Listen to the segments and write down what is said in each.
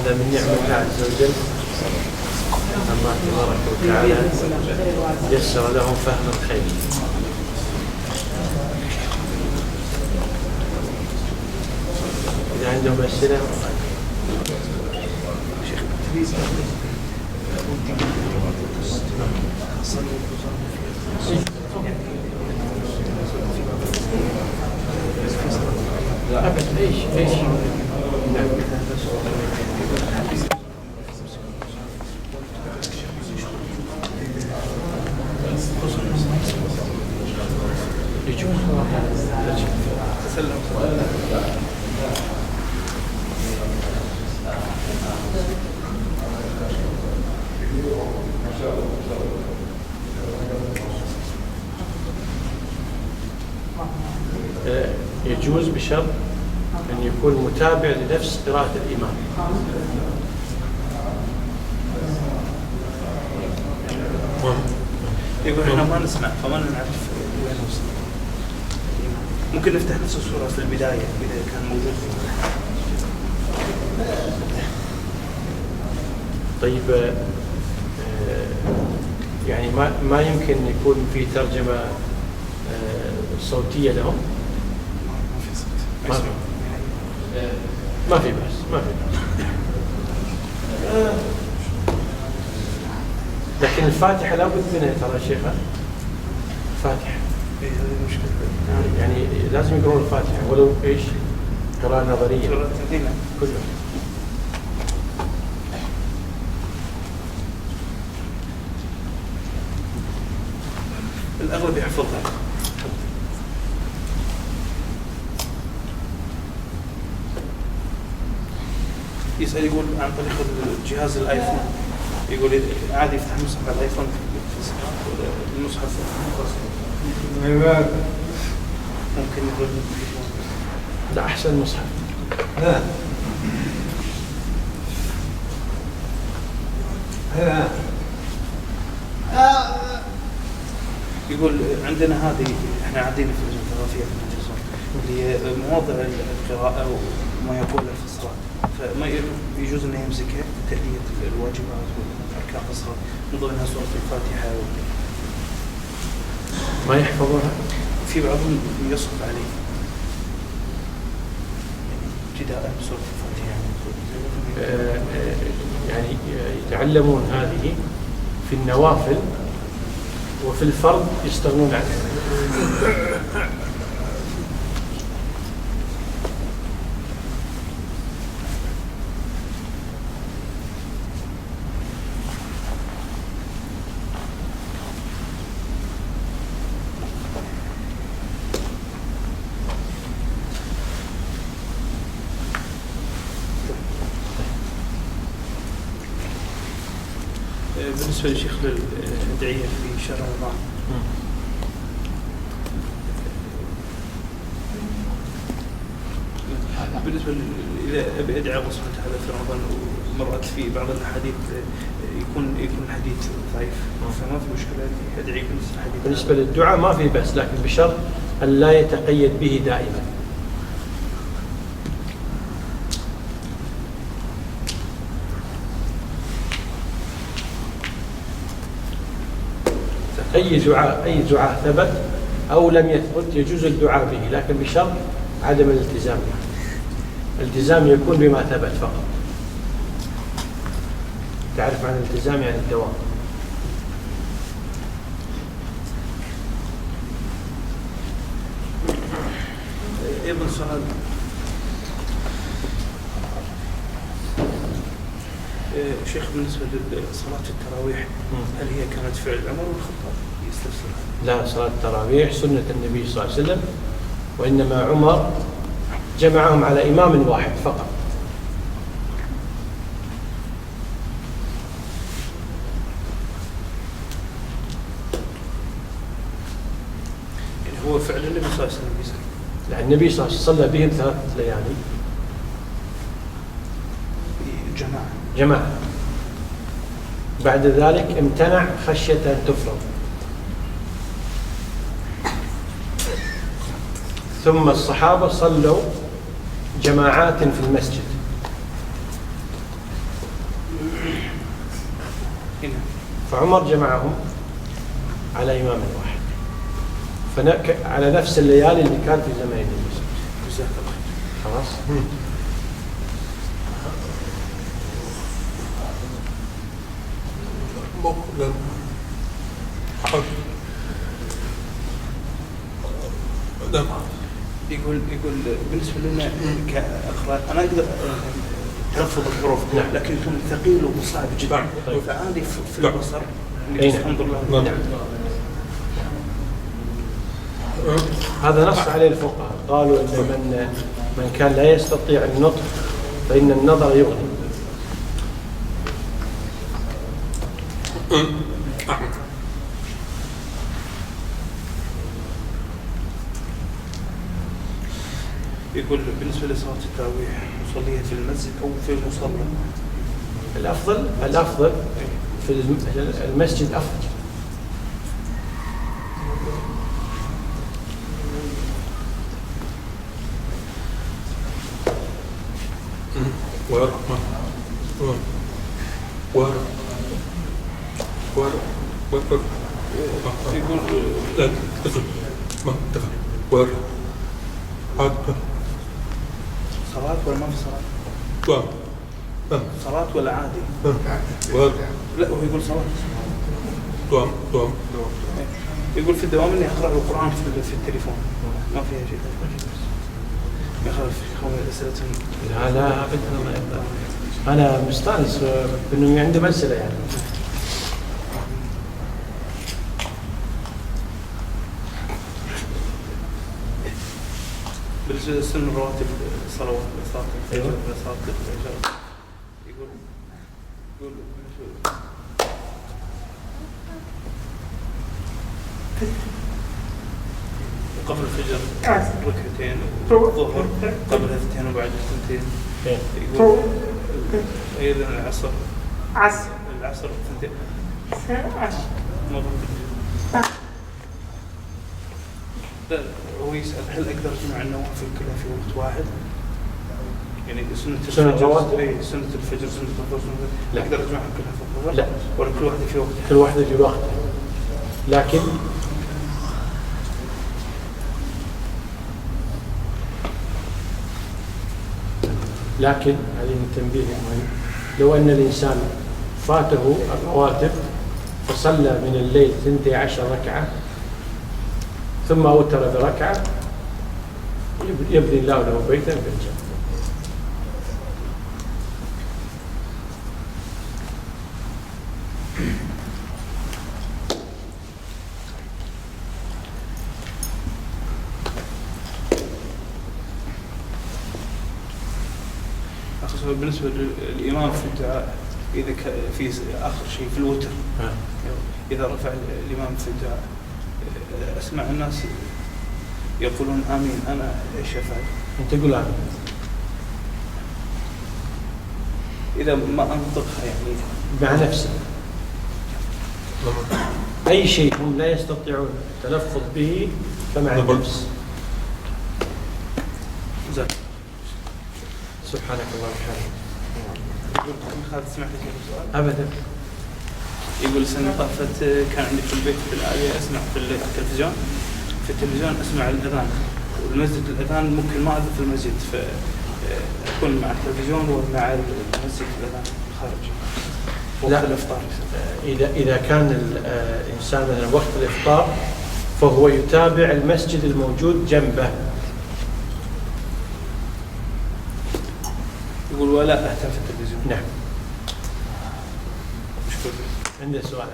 هذا من نعمة الله عز وجل. الله تبارك وتعالى يسر لهم فهم الخير. إذا عندهم أسئلة لا أبد إيش يجوز بشرط أن يكون متابع لنفس قراءة الإمام. يقول احنا ما نسمع فما نعرف وين وصل. ممكن نفتح نفس الصورة في البداية إذا كان موجود. طيب يعني ما يمكن يكون في ترجمة صوتية لهم؟ ما في بس لكن الفاتحة لابد منها ترى شيخة. الفاتحة يعني لازم يقرون الفاتحة ولو ايش قراءة نظرية كلها. الأغلب يحفظها. يسأل يقول عن طريق الجهاز الآيفون، يقول عادي يفتح مصحف على الآيفون في المصحف ممكن يقول لا أحسن مصحف. يقول عندنا هذه احنا عندنا في اللجنة الثقافية في التلفزيون اللي هي مواضع القراءة وما يقول في الصلاة، فما يجوز انه يمسكها لتأدية الواجبات والأركان في الصلاة، من ضمنها سورة الفاتحة ما يحفظونها. في بعضهم يصعب عليه ابتداء بسورة الفاتحة يعني يتعلمون هذه في النوافل وفي الفرض يستغنون عنها. بالنسبة للشيخ للأدعية في شهر رمضان، بالنسبة إذا أبي أدعي الله سبحانه وتعالى في رمضان ومرأت في بعض الأحاديث يكون الحديث ضعيف، فما في مشكلة أدعي بالنسبة للدعاء ما في بس، لكن بشرط أن لا يتقيد به دائما. أي دعاء ثبت أو لم يثبت يجوز الدعاء به، لكن بشرط عدم الالتزام به. الالتزام يكون بما ثبت فقط. تعرف عن الالتزام يعني الدوام. أيضا سؤال شيخ بالنسبة لصلاة التراويح، هل هي كانت فعل عمر والخطاب يستفسر؟ لا، صلاة التراويح سنة النبي صلى الله عليه وسلم، وإنما عمر جمعهم على إمام واحد فقط. يعني هو فعل النبي صلى الله عليه وسلم بيسأل. لا، النبي صلى الله عليه وسلم صلى بهم 3 ليالي جماعة. بعد ذلك امتنع خشية أن تفرض. ثم الصحابة صلوا جماعات في المسجد فعمر جمعهم على إمام واحد، على نفس الليالي اللي كان في زمان النبي. جزاك الله خير. خلاص. يقول بالنسبه لنا كاقراء انا اقدر تلفظ الحروف، لكن يكون ثقيل وصعب جدا، فعندي في البصر الحمد لله. هذا نص عليه الفقهاء، قالوا ان من كان لا يستطيع النطق فإن النظر يغني. يقول بالنسبة لصلاة التراويح نصليها في المسجد أو في المصلى؟ الأفضل في المسجد أفضل. صلاة ولا ما في صلاة؟ صلاة ولا عادي؟ لا هو يقول صلاة. يقول في الدوام اني اقرا القرآن في التليفون ما فيها شيء. ما يخالف يخون اسئلتهم. لا ابدا، انا مستانس انه عنده مسألة يعني. بالنسبة لسن رواتب الصلوات صلاة الفجر صلاة العشاء يقول قبل الفجر ركعتين، الظهر قبل 2 وبعد 2. يقول أيضا العصر 2 هو يسأل هل أقدر أجمع النوافل كلها في وقت واحد؟ يعني سنة الفجر سنة الظهر لا أقدر أجمعها كلها في وقت واحد؟ لا، ولا كل واحدة في وقتها؟ كل واحدة في وقتها، لكن هذه التنبيه المهم، لو أن الإنسان فاته الرواتب فصلى من الليل 12 ركعة ثم أوتر بركعة يبني الله له بيتا في الجنة. بالنسبة للإمام في الدعاء إذا في آخر شيء في الوتر إذا رفع الإمام في الدعاء أسمع الناس يقولون آمين، أنا إيش أفعل؟ أنت قول آمين. إذا ما أنطقها يعني مع نفسك، أي شيء هم لا يستطيعون التلفظ به فمع النفس. سبحانك اللهم وبحمدك. خالد سمعت سؤال؟ أبدا. يقول السنة طافت كان عندي في البيت في العالية أسمع في التلفزيون أسمع الأذان، والمسجد الأذان ممكن ما أذن في المسجد فأكون مع التلفزيون ومع المسجد الأذان خارج وقت الإفطار. إذا كان الإنسان مثلا وقت الإفطار فهو يتابع المسجد الموجود جنبه. يقول ولا أهتم في التلفزيون. نعم. مشكور. عندي سؤال.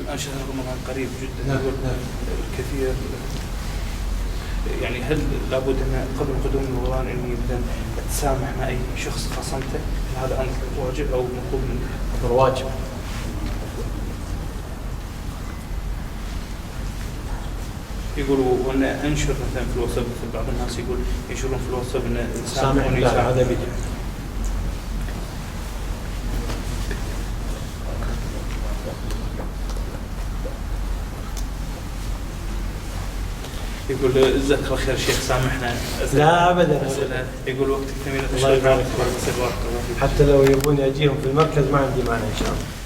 الآن شهر رمضان قريب جدا. يقول الكثير يعني هل لابد أن قبل قدوم رمضان إني مثلا أتسامح مع أي شخص خصمته؟ هذا أمر واجب أو مطلوب مني؟ أمر واجب. يقولوا وأن أنشر مثلا في الواتساب، مثل بعض الناس يقول ينشرون في الواتساب أن سامح. لا، هذا بدعة. يقول جزاك الله خير شيخ سامحنا. لا ابدا. يقول وقتك ثمين. الله يبارك فيك. حتى لو يبون يجيهم في المركز ما عندي مانع ان شاء الله.